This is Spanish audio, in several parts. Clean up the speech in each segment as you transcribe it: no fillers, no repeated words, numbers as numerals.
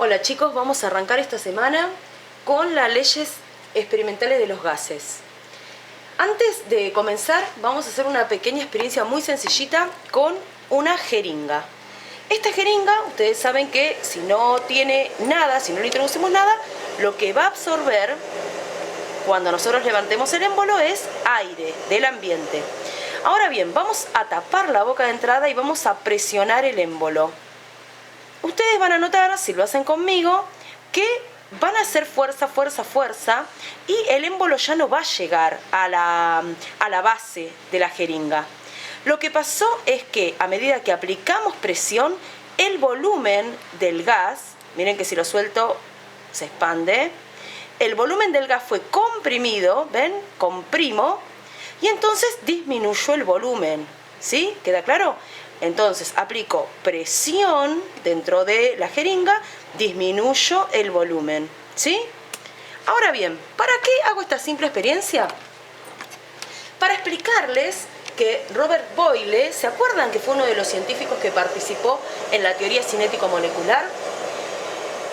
Hola chicos, vamos a arrancar esta semana con las leyes experimentales de los gases. Antes de comenzar vamos a hacer una pequeña experiencia muy sencillita con una jeringa. Esta jeringa, ustedes saben que si no tiene nada, si no le introducimos nada, lo que va a absorber cuando nosotros levantemos el émbolo es aire del ambiente. Ahora bien, vamos a tapar la boca de entrada y vamos a presionar el émbolo. Ustedes van a notar, si lo hacen conmigo, que van a hacer fuerza, fuerza, fuerza y el émbolo ya no va a llegar a la base de la jeringa. Lo que pasó es que a medida que aplicamos presión, el volumen del gas, miren que si lo suelto se expande, el volumen del gas fue comprimido, ¿ven? Comprimo, y entonces disminuyó el volumen, ¿sí? ¿Queda claro? Entonces aplico presión dentro de la jeringa, disminuyo el volumen, ¿sí? Ahora bien, ¿para qué hago esta simple experiencia? Para explicarles que Robert Boyle, ¿se acuerdan que fue uno de los científicos que participó en la teoría cinético-molecular?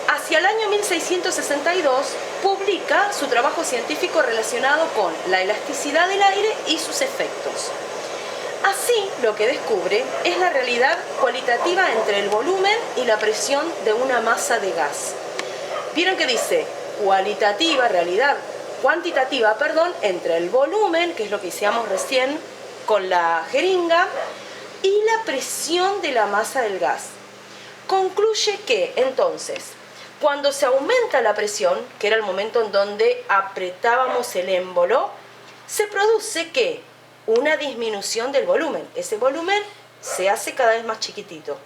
Hacia el año 1662 publica su trabajo científico relacionado con la elasticidad del aire y sus efectos. Así, lo que descubre es la realidad cualitativa entre el volumen y la presión de una masa de gas. Vieron que dice cualitativa, realidad cuantitativa, perdón, entre el volumen, que es lo que hicimos recién con la jeringa, y la presión de la masa del gas. Concluye que, entonces, cuando se aumenta la presión, que era el momento en donde apretábamos el émbolo, se produce ¿qué? Una disminución del volumen. Ese volumen se hace cada vez más chiquitito.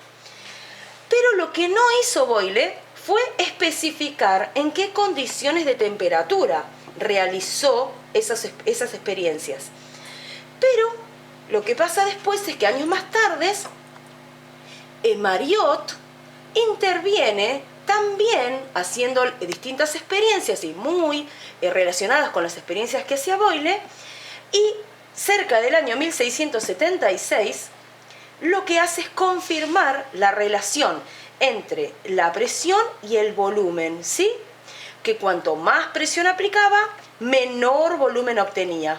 Pero lo que no hizo Boyle fue especificar en qué condiciones de temperatura realizó esas experiencias. Pero lo que pasa después es que años más tarde, Mariotte interviene también haciendo distintas experiencias y muy relacionadas con las experiencias que hacía Boyle, y cerca del año 1676 lo que hace es confirmar la relación entre la presión y el volumen, ¿sí? Que cuanto más presión aplicaba, menor volumen obtenía.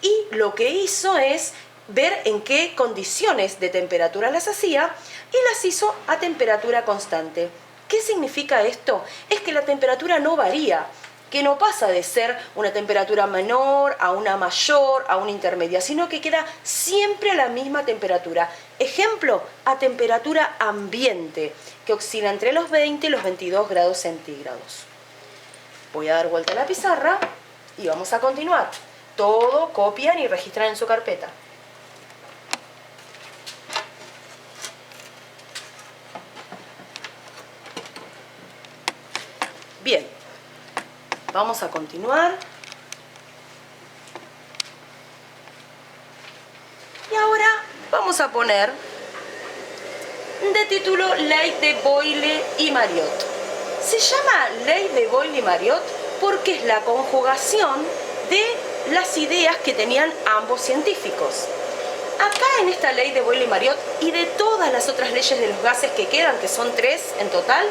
Y lo que hizo es ver en qué condiciones de temperatura las hacía y las hizo a temperatura constante. ¿Qué significa esto? Es que la temperatura no varía, que no pasa de ser una temperatura menor a una mayor, a una intermedia, sino que queda siempre a la misma temperatura. Ejemplo, a temperatura ambiente, que oscila entre los 20 y los 22 grados centígrados. Voy a dar vuelta a la pizarra y vamos a continuar. Todo copian y registran en su carpeta. Bien, vamos a continuar. Y ahora vamos a poner de título Ley de Boyle y Mariotte. Se llama Ley de Boyle y Mariotte porque es la conjugación de las ideas que tenían ambos científicos. Acá en esta ley de Boyle y Mariotte y de todas las otras leyes de los gases que quedan, que son 3 en total,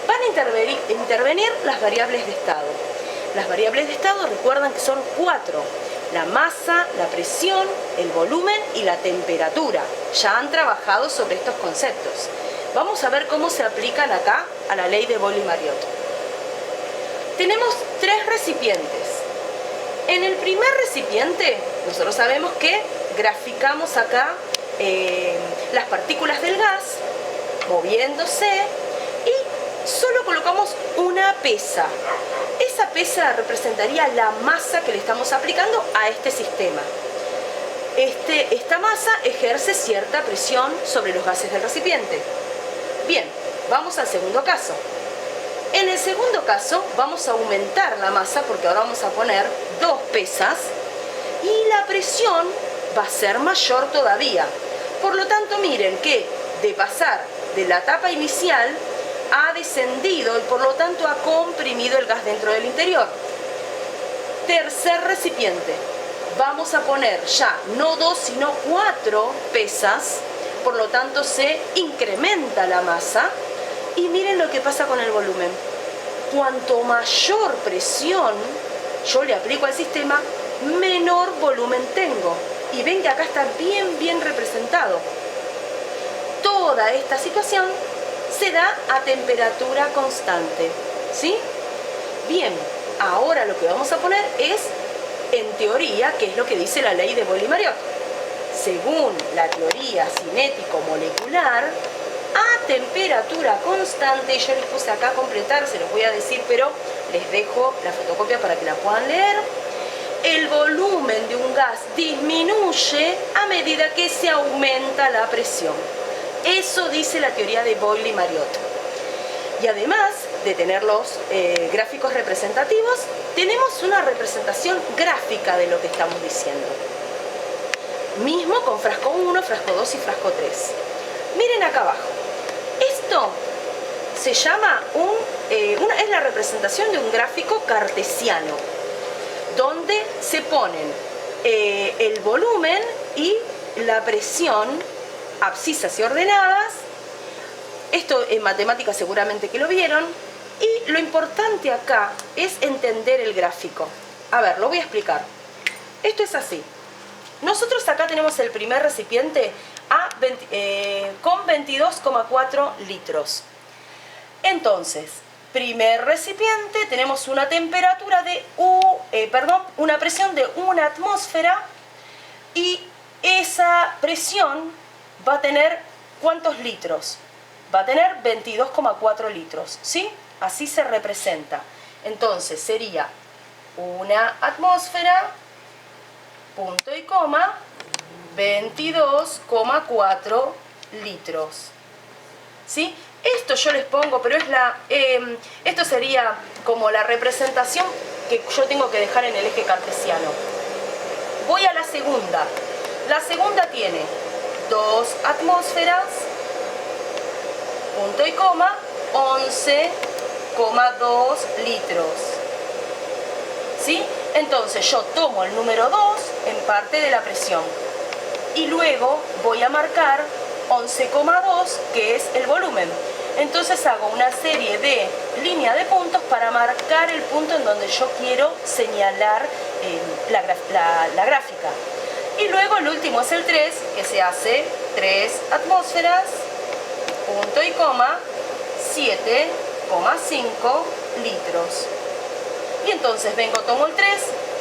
van a intervenir las variables de estado. Las variables de estado recuerdan que son 4. La masa, la presión, el volumen y la temperatura. Ya han trabajado sobre estos conceptos. Vamos a ver cómo se aplican acá a la ley de Boyle y Mariotte. Tenemos 3 recipientes. En el primer recipiente, nosotros sabemos que graficamos acá las partículas del gas moviéndose y solo colocamos una pesa. Esa pesa representaría la masa que le estamos aplicando a este sistema. Esta masa ejerce cierta presión sobre los gases del recipiente. Bien, vamos al segundo caso. En el segundo caso vamos a aumentar la masa porque ahora vamos a poner 2 pesas y la presión va a ser mayor todavía. Por lo tanto, miren que de pasar de la etapa inicial ha descendido y por lo tanto ha comprimido el gas dentro del interior. Tercer recipiente. Vamos a poner ya no 2 sino 4 pesas, por lo tanto se incrementa la masa Y miren lo que pasa con el volumen. Cuanto mayor presión yo le aplico al sistema, menor volumen tengo. Y ven que acá está bien representado. Toda esta situación se da a temperatura constante, ¿sí? Bien, ahora lo que vamos a poner es, en teoría, qué es lo que dice la ley de Boyle-Mariot. Según la teoría cinético-molecular, a temperatura constante, y yo les puse acá a completar, se los voy a decir, pero les dejo la fotocopia para que la puedan leer. El volumen de un gas disminuye a medida que se aumenta la presión. Eso dice la teoría de Boyle-Mariot. Y además de tener los gráficos representativos, tenemos una representación gráfica de lo que estamos diciendo. Mismo con frasco 1, frasco 2 y frasco 3. Miren acá abajo. Esto se llama es la representación de un gráfico cartesiano, donde se ponen el volumen y la presión abscisas y ordenadas. Esto en matemáticas seguramente que lo vieron. Y lo importante acá es entender el gráfico. A ver, lo voy a explicar. Esto es así. Nosotros acá tenemos el primer recipiente con 22,4 litros. Entonces, primer recipiente, tenemos una temperatura de una presión de 1 atmósfera, y esa presión va a tener ¿cuántos litros? Va a tener 22,4 litros, ¿sí? Así se representa. Entonces sería una atmósfera, punto y coma, 22,4 litros. ¿Sí? Esto yo les pongo, pero esto sería como la representación que yo tengo que dejar en el eje cartesiano. Voy a la segunda. La segunda tiene 2 atmósferas, punto y coma, 11,2 litros. ¿Sí? Entonces yo tomo el número 2 en parte de la presión y luego voy a marcar 11,2, que es el volumen. Entonces hago una serie de líneas de puntos para marcar el punto en donde yo quiero señalar la gráfica. Y luego el último es el 3, que se hace 3 atmósferas, punto y coma, 7,5 litros. Y entonces vengo, tomo el 3,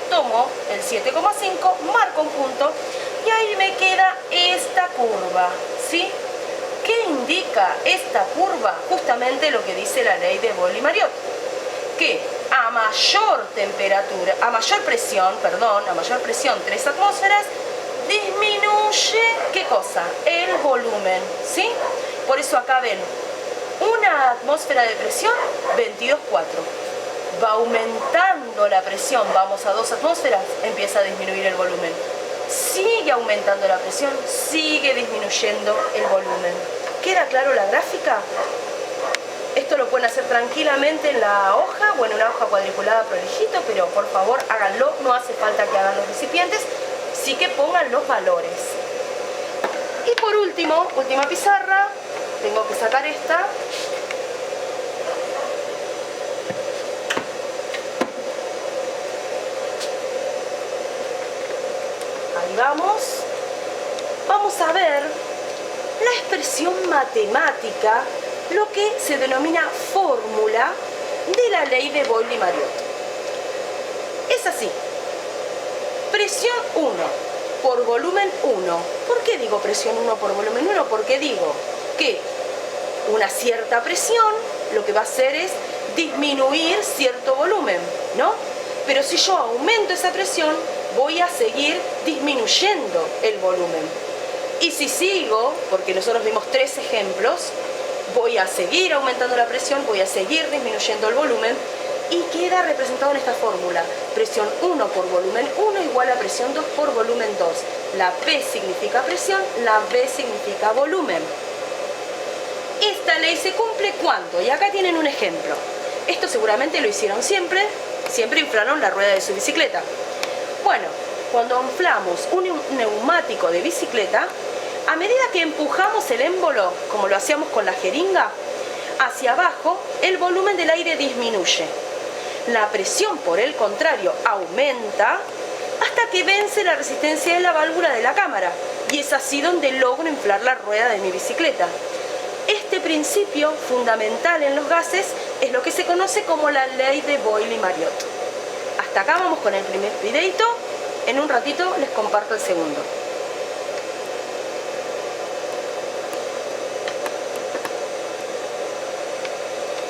tomo el 7,5, marco un punto y ahí me queda esta curva, ¿sí? ¿Qué indica esta curva? Justamente lo que dice la ley de Boyle-Mariot, que a mayor temperatura, a mayor presión, 3 atmósferas, disminuye, ¿qué cosa? El volumen, ¿sí? Por eso acá ven, una atmósfera de presión, 22,4. Va aumentando la presión, vamos a 2 atmósferas, empieza a disminuir el volumen. Sigue aumentando la presión, sigue disminuyendo el volumen. ¿Queda claro la gráfica? Esto lo pueden hacer tranquilamente en la hoja, o en una hoja cuadriculada prolijito, pero por favor háganlo, no hace falta que hagan los recipientes, sí que pongan los valores. Y por último, última pizarra, tengo que sacar esta. Ahí vamos. Vamos a ver la expresión matemática, lo que se denomina fórmula de la ley de Boyle-Mariot. Es así. Presión 1 por volumen 1. ¿Por qué digo presión 1 por volumen 1? Porque digo que una cierta presión lo que va a hacer es disminuir cierto volumen, ¿no? Pero si yo aumento esa presión, voy a seguir disminuyendo el volumen. Y si sigo, porque nosotros vimos 3 ejemplos, voy a seguir aumentando la presión, voy a seguir disminuyendo el volumen, y queda representado en esta fórmula. Presión 1 por volumen 1 igual a presión 2 por volumen 2. La P significa presión, la V significa volumen. Esta ley se cumple ¿cuándo? Y acá tienen un ejemplo. Esto seguramente lo hicieron siempre inflaron la rueda de su bicicleta. Bueno, cuando inflamos un neumático de bicicleta, a medida que empujamos el émbolo, como lo hacíamos con la jeringa, hacia abajo, el volumen del aire disminuye. La presión, por el contrario, aumenta hasta que vence la resistencia de la válvula de la cámara. Y es así donde logro inflar la rueda de mi bicicleta. Este principio fundamental en los gases es lo que se conoce como la ley de Boyle-Mariotte. Hasta acá vamos con el primer videito. En un ratito les comparto el segundo.